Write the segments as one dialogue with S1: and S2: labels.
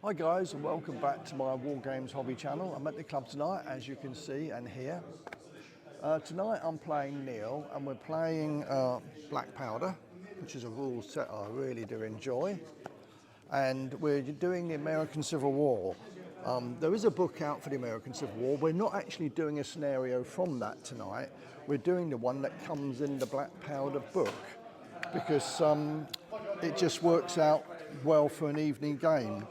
S1: Hi guys, and welcome back to my War Games hobby channel. I'm at the club tonight, as you can see and hear. Tonight I'm playing Neil, and we're playing Black Powder, which is a rule set I really do enjoy. And we're doing the American Civil War. There is a book out for the American Civil War. We're not actually doing a scenario from that tonight. We're doing the one that comes in the Black Powder book, because it just works out well for an evening game.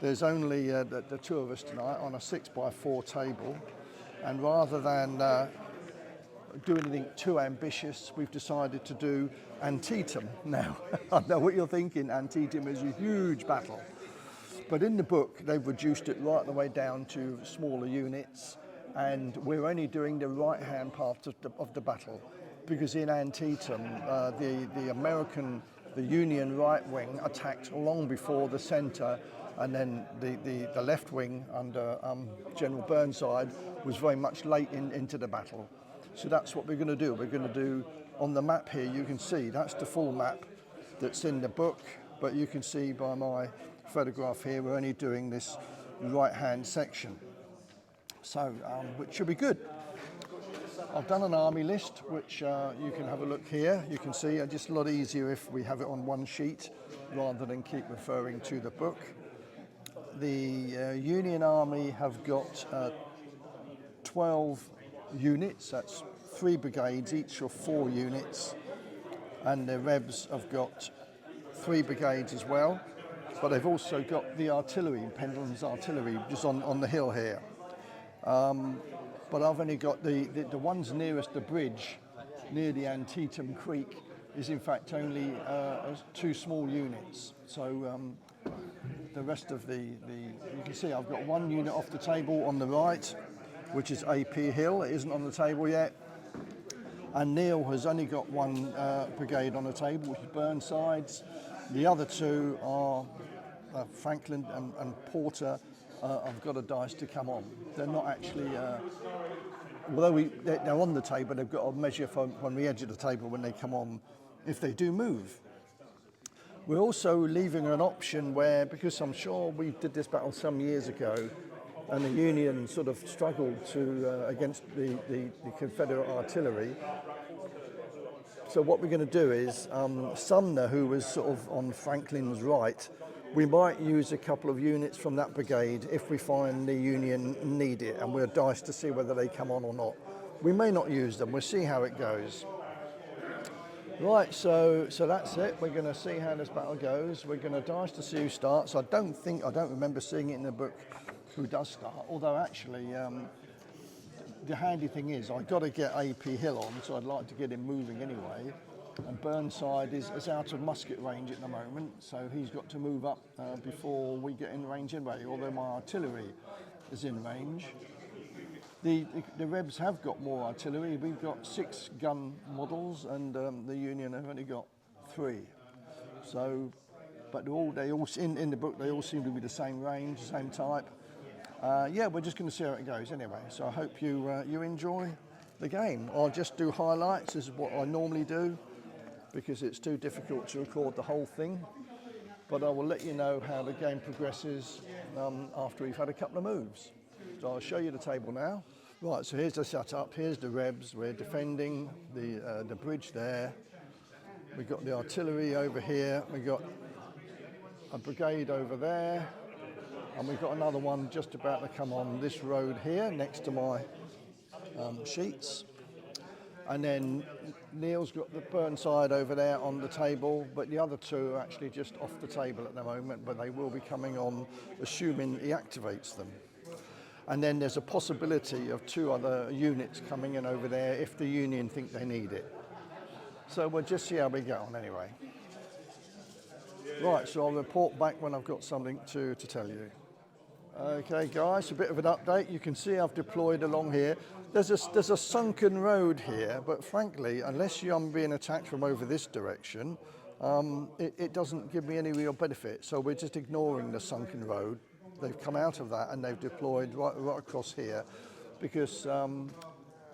S1: There's only the two of us tonight on a 6x4 table, and rather than do anything too ambitious, we've decided to do Antietam. Now, I know what you're thinking, Antietam is a huge battle, but in the book they've reduced it right the way down to smaller units, and we're only doing the right-hand part of the battle, because in Antietam, the Union right wing attacked long before the centre, and then the left wing under General Burnside was very much late into the battle. So that's what we're going to do. We're going to do, on the map here, you can see that's the full map that's in the book, but you can see by my photograph here we're only doing this right-hand section. So, which should be good. I've done an army list, which you can have a look here. You can see it's just a lot easier if we have it on one sheet rather than keep referring to the book. The Union Army have got 12 units, that's 3 brigades, each of 4 units, and the Rebs have got 3 brigades as well, but they've also got the artillery, Pendleton's artillery, just on the hill here. But I've only got the ones nearest the bridge, near the Antietam Creek, is in fact only 2 small units. So the rest of you can see I've got 1 unit off the table on the right, which is AP Hill. It isn't on the table yet. And Neil has only got 1 brigade on the table, which is Burnside's. The other 2 are Franklin and Porter. I've got a dice to come on. They're not actually, although they're on the table, they've got to measure from the edge of the table when they come on, if they do move. We're also leaving an option where, because I'm sure we did this battle some years ago, and the Union sort of struggled against the Confederate artillery. So what we're going to do is, Sumner, who was sort of on Franklin's right, we might use a couple of units from that brigade if we find the Union need it, and we'll dice to see whether they come on or not. We may not use them, we'll see how it goes. Right, so that's it. We're going to see how this battle goes. We're going to dice to see who starts. I don't remember seeing it in the book who does start, although actually the handy thing is I've got to get AP Hill on, so I'd like to get him moving anyway. And Burnside is out of musket range at the moment, so he's got to move up before we get in range anyway, although my artillery is in range. The Rebs have got more artillery. We've got 6 gun models, and the Union have only got 3. So, but they all in the book, they all seem to be the same range, same type. Yeah, we're just going to see how it goes anyway. So I hope you enjoy the game. I'll just do highlights. This is what I normally do, because it's too difficult to record the whole thing. But I will let you know how the game progresses after we've had a couple of moves. So I'll show you the table now. Right, so here's the setup. Here's the Rebs. We're defending the bridge there. We've got the artillery over here. We've got a brigade over there. And we've got another one just about to come on this road here next to my sheets. And then Neil's got the Burnside over there on the table, but the other 2 are actually just off the table at the moment, but they will be coming on, assuming he activates them. And then there's a possibility of 2 other units coming in over there if the Union think they need it. So we'll just see how we get on anyway. Right, so I'll report back when I've got something to tell you. Okay guys, a bit of an update. You can see I've deployed along here. There's a sunken road here, but frankly, unless I'm being attacked from over this direction, it doesn't give me any real benefit. So we're just ignoring the sunken road. They've come out of that and they've deployed right across here, because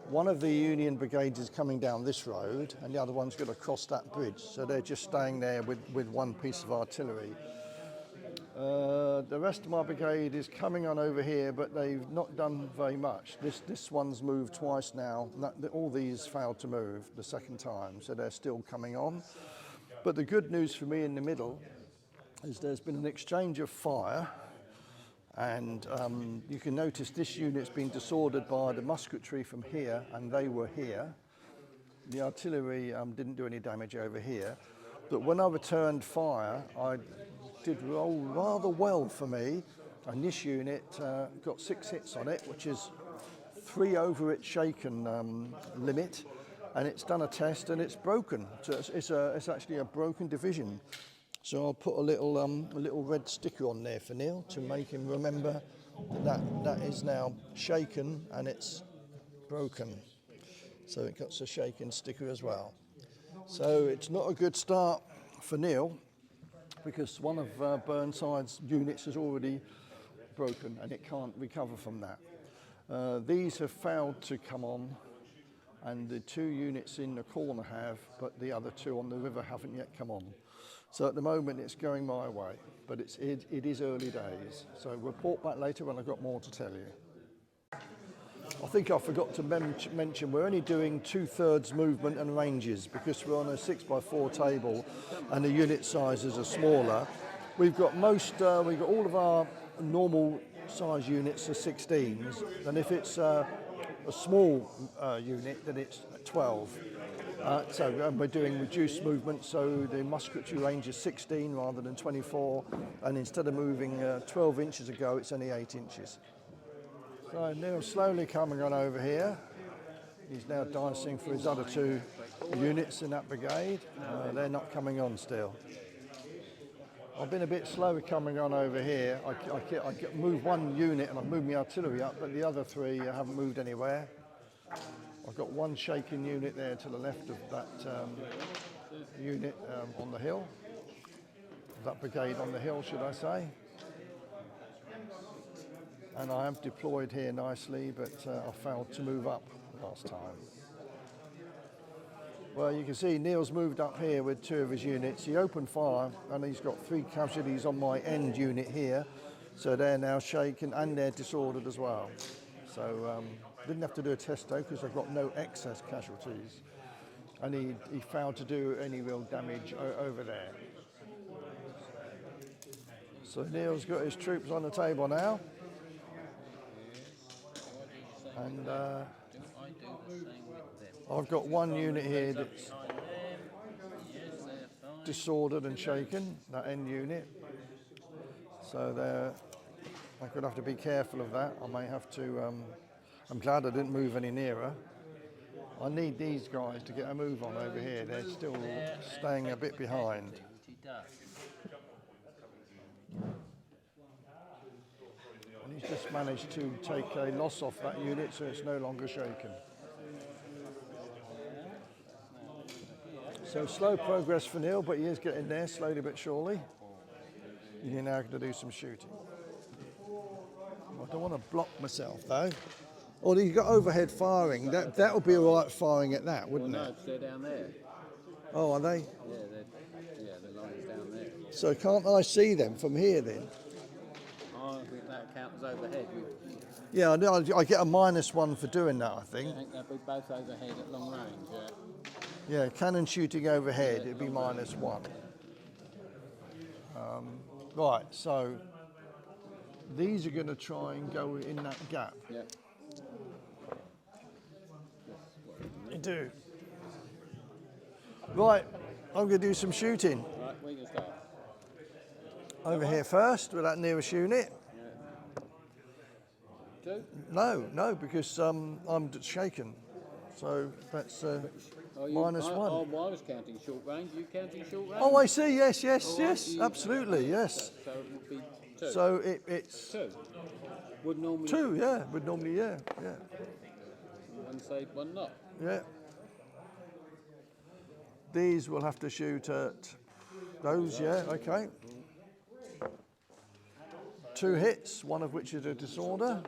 S1: one of the Union brigades is coming down this road and the other one's going to cross that bridge. So they're just staying there with 1 piece of artillery. The rest of my brigade is coming on over here, but they've not done very much. This one's moved twice now. All these failed to move the second time, so they're still coming on. But the good news for me in the middle is there's been an exchange of fire, and you can notice this unit's been disordered by the musketry from here, and they were here. The artillery didn't do any damage over here, but when I returned fire, I did roll rather well for me, and this unit got 6 hits on it, which is 3 over its shaken limit, and it's done a test and it's broken. So it's actually a broken division. So I'll put a little red sticker on there for Neil to make him remember that is now shaken and it's broken. So it got a shaken sticker as well. So it's not a good start for Neil, because one of Burnside's units is already broken and it can't recover from that. These have failed to come on, and the 2 units in the corner have, but the other 2 on the river haven't yet come on. So at the moment it's going my way, but it is early days. So report back later when I've got more to tell you. I think I forgot to mention we're only doing 2/3 movement and ranges because we're on a 6x4 table and the unit sizes are smaller. We've got all of our normal size units are 16s, and if it's a small unit, then it's 12. So we're doing reduced movement, so the musketry range is 16 rather than 24, and instead of moving 12 inches ago, it's only 8 inches. So Neil's slowly coming on over here. He's now dicing for his other 2 units in that brigade. They're not coming on still. I've been a bit slow coming on over here. I move 1 unit and I've moved my artillery up, but the other 3 haven't moved anywhere. I've got 1 shaking unit there to the left of that unit on the hill. That brigade on the hill, should I say. And I have deployed here nicely, but I failed to move up last time. Well, you can see Neil's moved up here with 2 of his units. He opened fire and he's got 3 casualties on my end unit here. So they're now shaken and they're disordered as well. So didn't have to do a test though because I've got no excess casualties. And he failed to do any real damage over there. So Neil's got his troops on the table now. And I've got 1 unit here that's disordered and shaken, that end unit. So I'm going to have to be careful of that. I may have to, I'm glad I didn't move any nearer. I need these guys to get a move on over here. They're still staying a bit behind. And he's just managed to take a loss off that unit, so it's no longer shaken. So slow progress for Neil, but he is getting there slowly but surely. You're now going to do some shooting. I don't want to block myself though. Or you've got overhead firing. That would be all right firing at that, wouldn't it?
S2: They're down there.
S1: Oh, are they?
S2: Yeah, the line's down there.
S1: So can't I see them from here then?
S2: I think that counts overhead.
S1: Yeah, I get a -1 for doing that, I think.
S2: I think they'll be both overhead at long range, yeah.
S1: Yeah, cannon shooting overhead, it'd be -1. Right, so these are going to try and go in that gap.
S2: Yeah.
S1: They do. Right, I'm going to do some shooting.
S2: Right, we can start.
S1: Over here first with that nearest unit.
S2: Yeah. 2?
S1: No, because I'm shaken. So that's -1.
S2: I was counting short range. You counting short range?
S1: Oh, I see. Yes, absolutely, yes.
S2: So it would be 2.
S1: So it's
S2: 2. Would normally
S1: 2, yeah. Would normally, yeah.
S2: One save, one not.
S1: Yeah. These will have to shoot at those, yeah, okay. 2 hits, one of which is a disorder.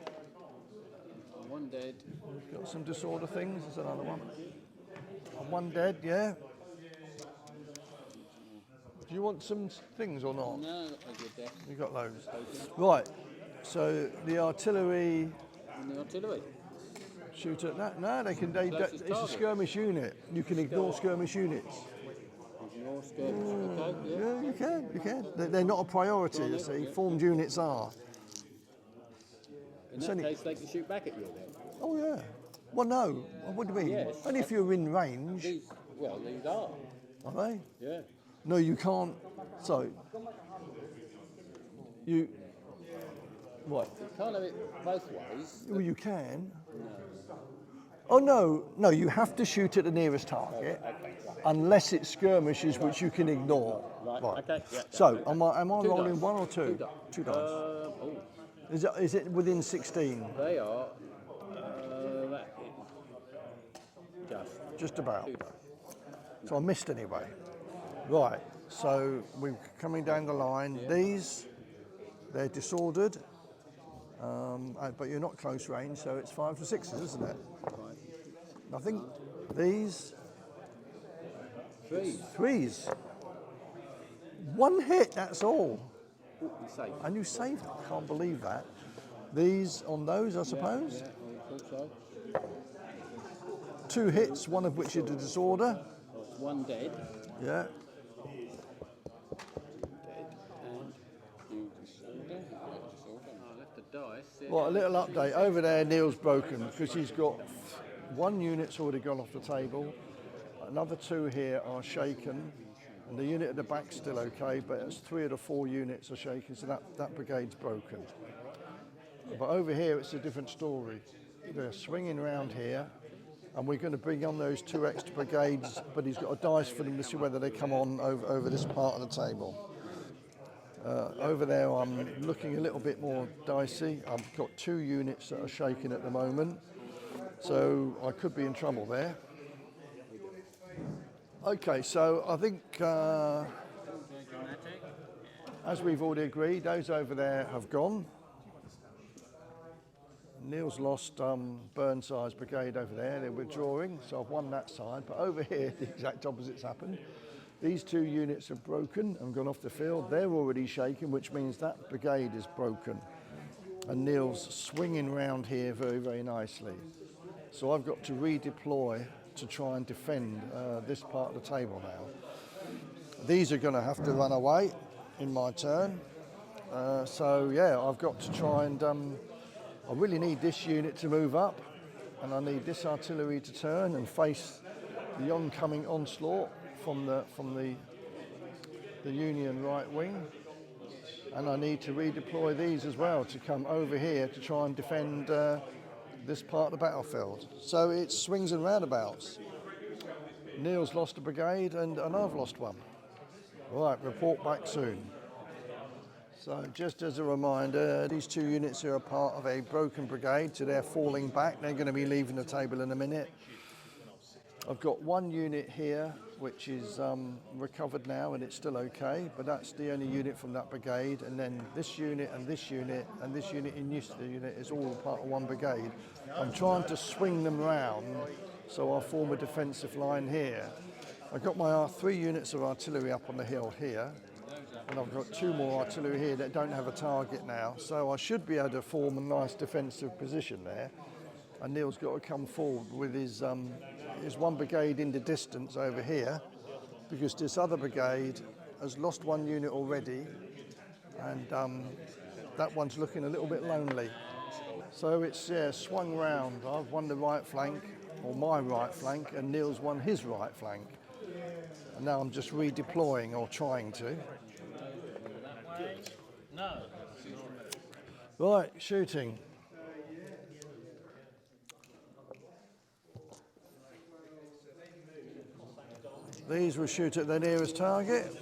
S2: 1 dead.
S1: We've got some disorder things, there's another one. 1 dead, yeah. Do you want some things or not?
S2: No, that was good there.
S1: You got loads. Right. So the artillery
S2: And the artillery.
S1: shoot at that. No, they can.
S2: Closest
S1: It's a
S2: target.
S1: skirmish unit. You can ignore skirmish units.
S2: Ignore skirmish. Okay, yeah.
S1: Yeah, you can. You can. They're not a priority. You see, formed units are.
S2: In that case, they can shoot back at you then.
S1: Oh yeah. Well, no. What do you mean?
S2: Yes.
S1: Only if you're in range.
S2: These are.
S1: Are they?
S2: Yeah.
S1: No, you can't. So you. What?
S2: You can't have it both ways.
S1: Well, you can. Oh no, you have to shoot at the nearest target, unless it's skirmishes which you can ignore.
S2: Right. Okay. Yeah.
S1: So am I
S2: Two
S1: rolling
S2: dice.
S1: one or two? Two dice.
S2: Oh,
S1: Is it within 16?
S2: they are. That
S1: Just about.
S2: two dice.
S1: So I missed anyway. Right. So we're coming down the line. These, they're disordered, but you're not close range, so it's 5 to 6s, isn't it? Nothing. These. Threes. One hit, that's all.
S2: You say.
S1: And you saved it. I can't believe that. These on those, I suppose.
S2: Yeah, I thought so.
S1: 2 hits, one of which is a disorder.
S2: That's one dead.
S1: Yeah.
S2: Dead. And you disorder. I left the dice.
S1: Well, a little update. Over there, Neil's broken because he's got 1 unit's already gone off the table. Another 2 here are shaken. And the unit at the back's still okay, but it's 3 of the 4 units are shaken, so that brigade's broken. But over here, it's a different story. They're swinging around here, and we're going to bring on those 2 extra brigades, but he's got a dice for them to see whether they come on over this part of the table. Over there, I'm looking a little bit more dicey. I've got 2 units that are shaking at the moment, so I could be in trouble there. Okay, so I think, as we've already agreed, those over there have gone. Neil's lost Burnside's brigade over there, they're withdrawing, so I've won that side. But over here, the exact opposite's happened. These 2 units have broken and gone off the field. They're already shaken, which means that brigade is broken. And Neil's swinging round here very, very nicely. So I've got to redeploy to try and defend this part of the table now. These are going to have to run away in my turn. So yeah, I've got to try and, I really need this unit to move up, and I need this artillery to turn and face the oncoming onslaught from the Union right wing. And I need to redeploy these as well to come over here to try and defend this part of the battlefield. So it swings and roundabouts. Neil's lost a brigade and I've lost one. Right, report back soon. So just as a reminder, these 2 units are a part of a broken brigade, so they're falling back. They're going to be leaving the table in a minute. I've got 1 unit here, which is recovered now, and it's still okay, but that's the only unit from that brigade. And then this unit and this unit and this unit in this unit is all part of 1 brigade. I'm trying to swing them round, so I'll form a defensive line here. I've got my 3 units of artillery up on the hill here, and I've got 2 more artillery here that don't have a target now, so I should be able to form a nice defensive position there. And Neil's got to come forward with his 1 brigade in the distance over here, because this other brigade has lost 1 unit already, and that one's looking a little bit lonely. So it's swung round. I've won the right flank, or my right flank, and Neil's won his right flank. And now I'm just redeploying, or trying to.
S2: No.
S1: Right, shooting. These will shoot at the nearest target.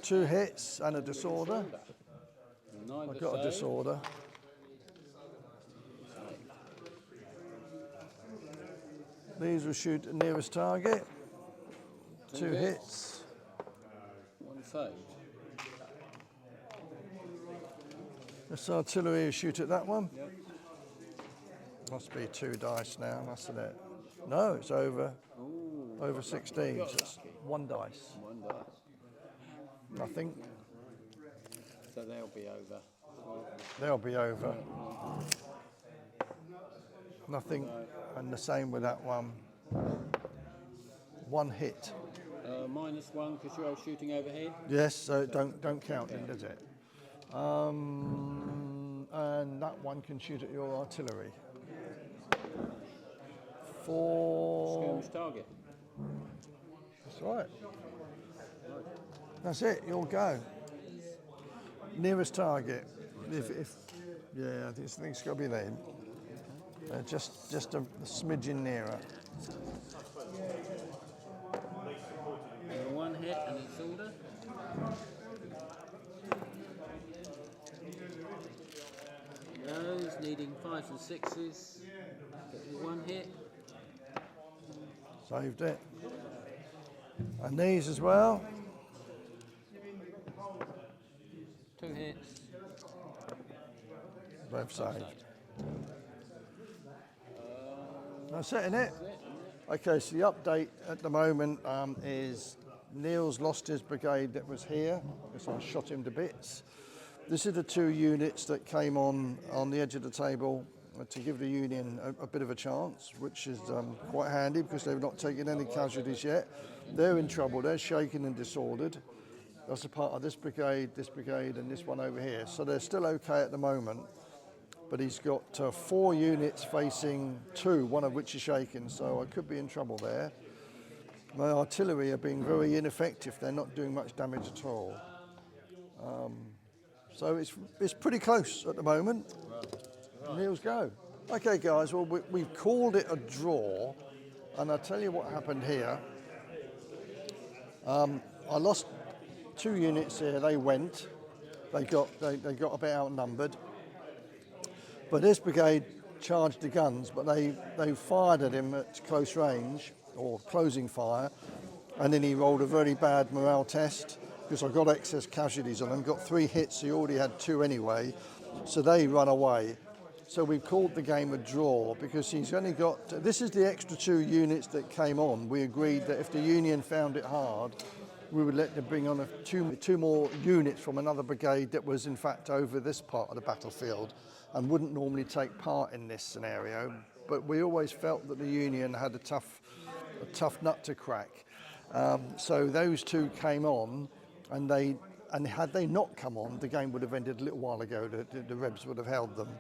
S1: 2 hits and a disorder. I've got a disorder. These will shoot at the nearest target. 2 hits.
S2: 1 saved.
S1: This artillery will shoot at that one. Yep. Must be 2 dice now, mustn't it? No, it's over. Ooh, over 16, so it's 1 dice.
S2: 1 over.
S1: Nothing.
S2: So they'll be over.
S1: They'll be over. Nothing. And the same with that one. One hit.
S2: -1 because you're shooting overhead.
S1: Yes, so don't count then, does it? And that one can shoot at your artillery. 4.
S2: Skirmish target.
S1: That's right. That's it. You'll go. Nearest target. Yeah, this thing's got to be there. Just a smidgen nearer.
S2: One hit and it's order. Those needing 5s and 6s. One hit.
S1: Saved it. And these as well.
S2: 2 hits.
S1: Both saved. That's it, isn't it? Okay, so the update at the moment is Neil's lost his brigade that was here because I shot him to bits. This is the 2 units that came on the edge of the table to give the Union a bit of a chance, which is quite handy because they've not taken any casualties yet. They're in trouble, they're shaken and disordered. That's a part of this brigade, and this one over here. So they're still okay at the moment, but he's got 4 units facing 2, one of which is shaken, so I could be in trouble there. My artillery are being very ineffective, they're not doing much damage at all. So it's pretty close at the moment. Neil's go. Okay guys, well we've called it a draw, and I'll tell you what happened here. I lost 2 units here, they went. They got a bit outnumbered. But this brigade charged the guns, but they fired at him at close range, or closing fire, and then he rolled a very bad morale test, because I got excess casualties on him, got 3 hits, he already had 2 anyway, so they run away. So we called the game a draw, because he's only got, this is the extra 2 units that came on. We agreed that if the Union found it hard, we would let them bring on 2 more units from another brigade that was in fact over this part of the battlefield and wouldn't normally take part in this scenario. But we always felt that the Union had a tough nut to crack. So those 2 came on, and had they not come on, the game would have ended a little while ago. The Rebs would have held them,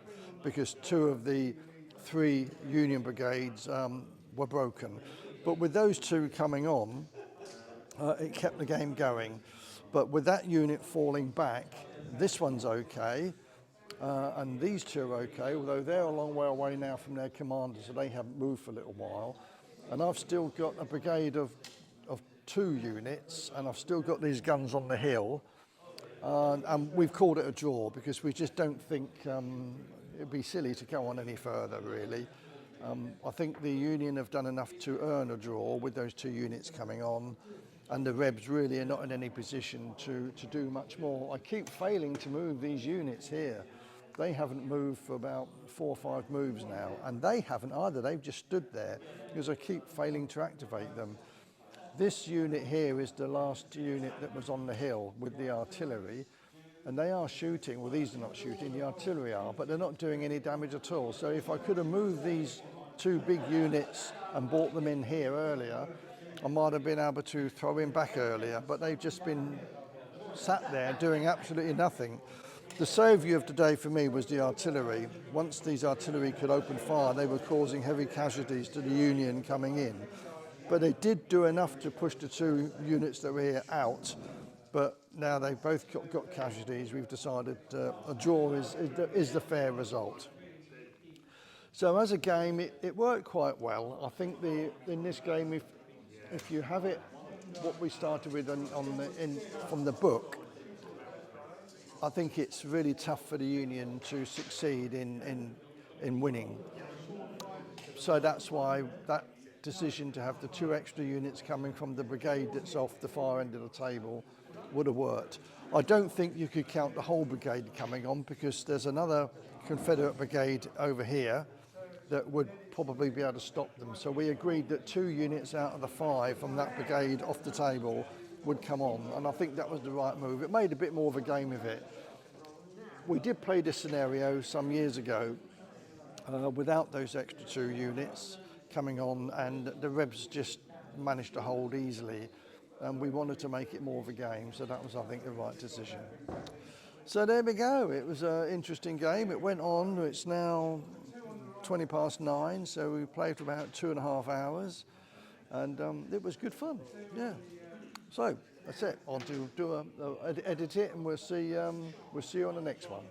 S1: because 2 of the 3 Union brigades were broken. But with those 2 coming on, it kept the game going. But with that unit falling back, this one's okay, and these 2 are okay, although they're a long way away now from their commander, so they haven't moved for a little while. And I've still got a brigade of 2 units, and I've still got these guns on the hill, and we've called it a draw because we just don't think it'd be silly to go on any further, really. I think the Union have done enough to earn a draw with those 2 units coming on, and the Rebs really are not in any position to do much more. I keep failing to move these units here. They haven't moved for about 4 or 5 moves now, and they haven't either. They've just stood there because I keep failing to activate them. This unit here is the last unit that was on the hill with the artillery, and they are shooting. Well, these are not shooting, the artillery are, but they're not doing any damage at all. So if I could have moved these 2 big units and brought them in here earlier, I might have been able to throw in back earlier, but they've just been sat there doing absolutely nothing. The saviour of today for me was the artillery. Once these artillery could open fire, they were causing heavy casualties to the Union coming in. But they did do enough to push the 2 units that were here out. But now they've both got casualties. We've decided a draw is the fair result. So as a game, it worked quite well. I think in this game, if you have it, what we started with from the book, I think it's really tough for the Union to succeed in winning. So that's why that decision to have the 2 extra units coming from the brigade that's off the far end of the table would have worked. I don't think you could count the whole brigade coming on, because there's another Confederate brigade over here that would probably be able to stop them. So we agreed that 2 units out of the 5 from that brigade off the table would come on, and I think that was the right move. It made a bit more of a game of it. We did play this scenario some years ago without those extra 2 units coming on, and the Rebs just managed to hold easily, and we wanted to make it more of a game, so that was, I think, the right decision. So there we go. It was an interesting game. It went on. It's now 20 past 9, so we played for about 2.5 hours, and it was good fun. Yeah. So that's it. I'll edit it, and we'll see you on the next one.